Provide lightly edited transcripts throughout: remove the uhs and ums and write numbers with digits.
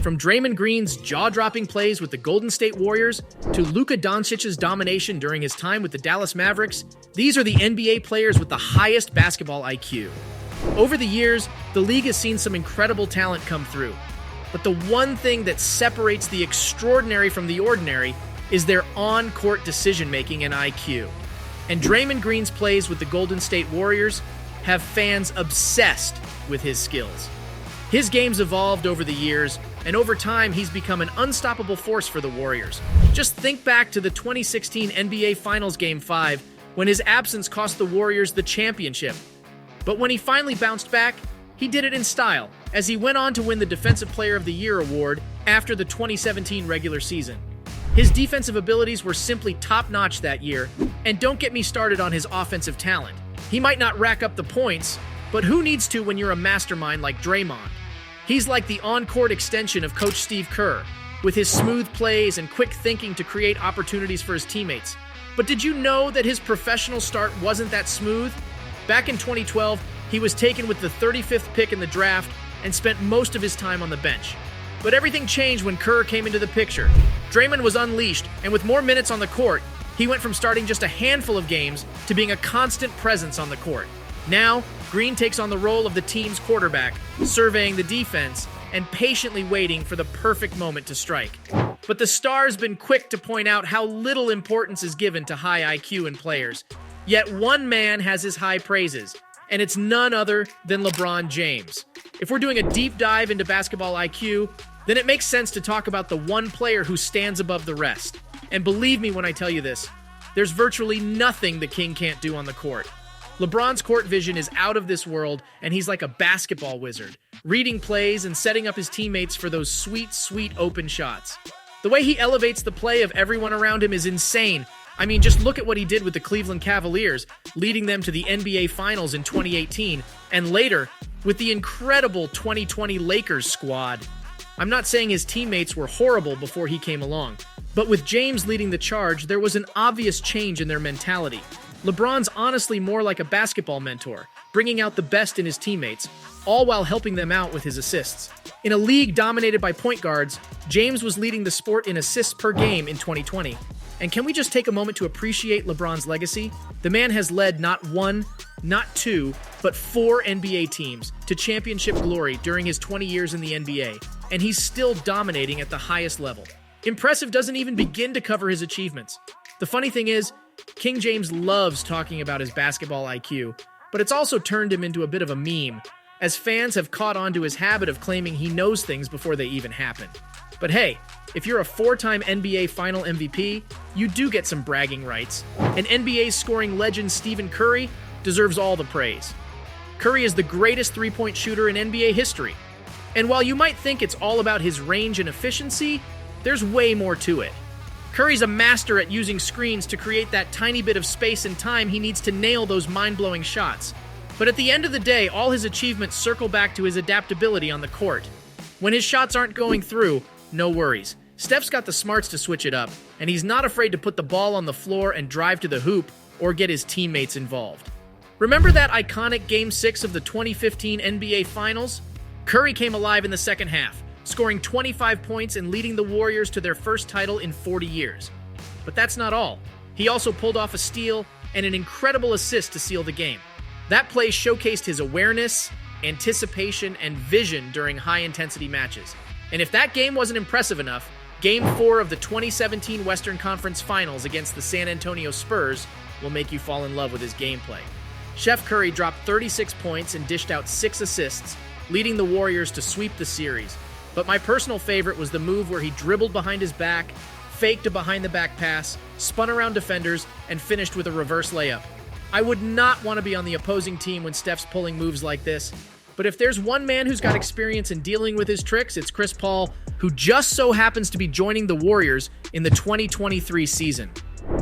From Draymond Green's jaw-dropping plays with the Golden State Warriors to Luka Doncic's domination during his time with the Dallas Mavericks, these are the NBA players with the highest basketball IQ. Over the years, the league has seen some incredible talent come through. But the one thing that separates the extraordinary from the ordinary is their on-court decision-making and IQ. And Draymond Green's plays with the Golden State Warriors have fans obsessed with his skills. His game's evolved over the years, and over time he's become an unstoppable force for the Warriors. Just think back to the 2016 NBA Finals Game 5, when his absence cost the Warriors the championship. But when he finally bounced back, he did it in style, as he went on to win the Defensive Player of the Year award after the 2017 regular season. His defensive abilities were simply top-notch that year, and don't get me started on his offensive talent. He might not rack up the points, but who needs to when you're a mastermind like Draymond? He's like the on-court extension of Coach Steve Kerr, with his smooth plays and quick thinking to create opportunities for his teammates. But did you know that his professional start wasn't that smooth? Back in 2012, he was taken with the 35th pick in the draft and spent most of his time on the bench. But everything changed when Kerr came into the picture. Draymond was unleashed, and with more minutes on the court, he went from starting just a handful of games to being a constant presence on the court. Now, Green takes on the role of the team's quarterback, surveying the defense and patiently waiting for the perfect moment to strike. But the star's been quick to point out how little importance is given to high IQ in players. Yet one man has his high praises, and it's none other than LeBron James. If we're doing a deep dive into basketball IQ, then it makes sense to talk about the one player who stands above the rest. And believe me when I tell you this, there's virtually nothing the King can't do on the court. LeBron's court vision is out of this world, and he's like a basketball wizard, reading plays and setting up his teammates for those sweet, sweet open shots. The way he elevates the play of everyone around him is insane. I mean, just look at what he did with the Cleveland Cavaliers, leading them to the NBA Finals in 2018, and later with the incredible 2020 Lakers squad. I'm not saying his teammates were horrible before he came along, but with James leading the charge, there was an obvious change in their mentality. LeBron's honestly more like a basketball mentor, bringing out the best in his teammates, all while helping them out with his assists. In a league dominated by point guards, James was leading the sport in assists per game in 2020. And can we just take a moment to appreciate LeBron's legacy? The man has led not one, not two, but 4 NBA teams to championship glory during his 20 years in the NBA, and he's still dominating at the highest level. Impressive doesn't even begin to cover his achievements. The funny thing is, King James loves talking about his basketball IQ, but it's also turned him into a bit of a meme, as fans have caught on to his habit of claiming he knows things before they even happen. But hey, if you're a 4-time NBA Final MVP, you do get some bragging rights, and NBA scoring legend Stephen Curry deserves all the praise. Curry is the greatest three-point shooter in NBA history, and while you might think it's all about his range and efficiency, there's way more to it. Curry's a master at using screens to create that tiny bit of space and time he needs to nail those mind-blowing shots. But at the end of the day, all his achievements circle back to his adaptability on the court. When his shots aren't going through, no worries. Steph's got the smarts to switch it up, and he's not afraid to put the ball on the floor and drive to the hoop or get his teammates involved. Remember that iconic Game 6 of the 2015 NBA Finals? Curry came alive in the second half, scoring 25 points and leading the Warriors to their first title in 40 years. But that's not all. He also pulled off a steal and an incredible assist to seal the game. That play showcased his awareness, anticipation, and vision during high-intensity matches. And if that game wasn't impressive enough, Game 4 of the 2017 Western Conference Finals against the San Antonio Spurs will make you fall in love with his gameplay. Chef Curry dropped 36 points and dished out 6 assists, leading the Warriors to sweep the series. But my personal favorite was the move where he dribbled behind his back, faked a behind-the-back pass, spun around defenders, and finished with a reverse layup. I would not want to be on the opposing team when Steph's pulling moves like this. But if there's one man who's got experience in dealing with his tricks, it's Chris Paul, who just so happens to be joining the Warriors in the 2023 season.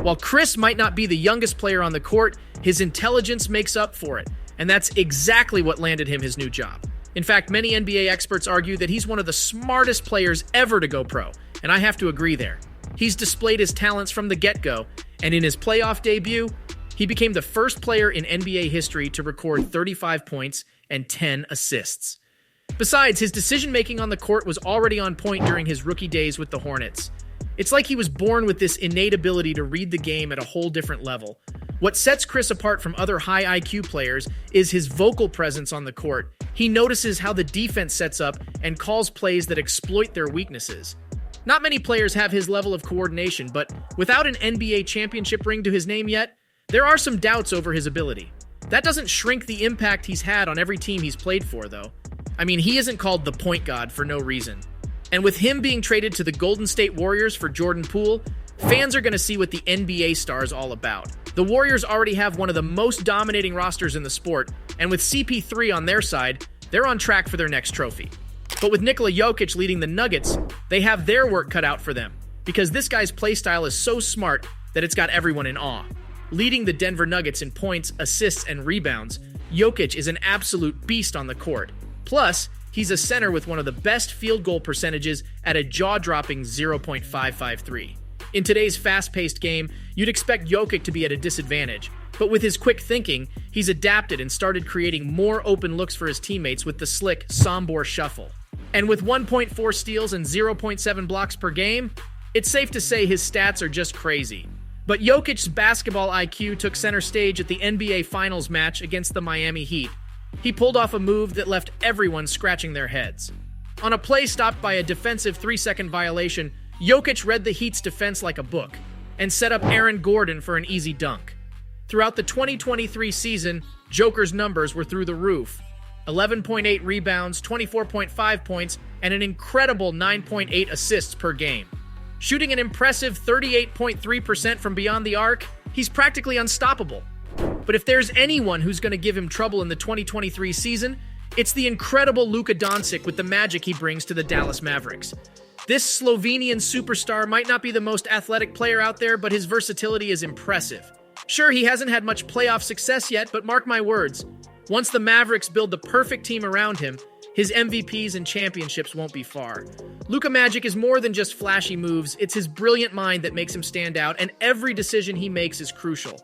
While Chris might not be the youngest player on the court, his intelligence makes up for it, and that's exactly what landed him his new job. In fact, many NBA experts argue that he's one of the smartest players ever to go pro, and I have to agree there. He's displayed his talents from the get-go, and in his playoff debut, he became the first player in NBA history to record 35 points and 10 assists. Besides, his decision-making on the court was already on point during his rookie days with the Hornets. It's like he was born with this innate ability to read the game at a whole different level. What sets Chris apart from other high IQ players is his vocal presence on the court. He notices how the defense sets up and calls plays that exploit their weaknesses. Not many players have his level of coordination, but without an NBA championship ring to his name yet, there are some doubts over his ability. That doesn't shrink the impact he's had on every team he's played for, though. I mean, he isn't called the point guard for no reason. And with him being traded to the Golden State Warriors for Jordan Poole, fans are going to see what the NBA star is all about. The Warriors already have one of the most dominating rosters in the sport, and with CP3 on their side, they're on track for their next trophy. But with Nikola Jokic leading the Nuggets, they have their work cut out for them, because this guy's playstyle is so smart that it's got everyone in awe. Leading the Denver Nuggets in points, assists, and rebounds, Jokic is an absolute beast on the court. Plus, he's a center with one of the best field goal percentages at a jaw-dropping 0.553. In today's fast-paced game, you'd expect Jokic to be at a disadvantage, but with his quick thinking, he's adapted and started creating more open looks for his teammates with the slick Sombor shuffle. And with 1.4 steals and 0.7 blocks per game, it's safe to say his stats are just crazy. But Jokic's basketball IQ took center stage at the NBA Finals match against the Miami Heat. He pulled off a move that left everyone scratching their heads. On a play stopped by a defensive 3-second violation, Jokic read the Heat's defense like a book and set up Aaron Gordon for an easy dunk. Throughout the 2023 season, Joker's numbers were through the roof. 11.8 rebounds, 24.5 points, and an incredible 9.8 assists per game. Shooting an impressive 38.3% from beyond the arc, he's practically unstoppable. But if there's anyone who's going to give him trouble in the 2023 season, it's the incredible Luka Doncic with the magic he brings to the Dallas Mavericks. This Slovenian superstar might not be the most athletic player out there, but his versatility is impressive. Sure, he hasn't had much playoff success yet, but mark my words, once the Mavericks build the perfect team around him, his MVPs and championships won't be far. Luka Magic is more than just flashy moves, it's his brilliant mind that makes him stand out, and every decision he makes is crucial.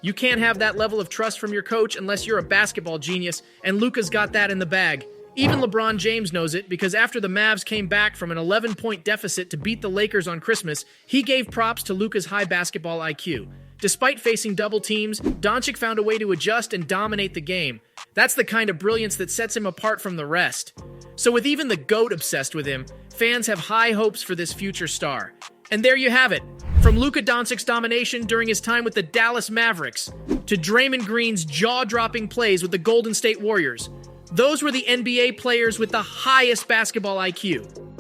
You can't have that level of trust from your coach unless you're a basketball genius, and Luka's got that in the bag. Even LeBron James knows it, because after the Mavs came back from an 11-point deficit to beat the Lakers on Christmas, he gave props to Luka's high basketball IQ. Despite facing double teams, Doncic found a way to adjust and dominate the game. That's the kind of brilliance that sets him apart from the rest. So with even the GOAT obsessed with him, fans have high hopes for this future star. And there you have it. From Luka Doncic's domination during his time with the Dallas Mavericks, to Draymond Green's jaw-dropping plays with the Golden State Warriors, those were the NBA players with the highest basketball IQ.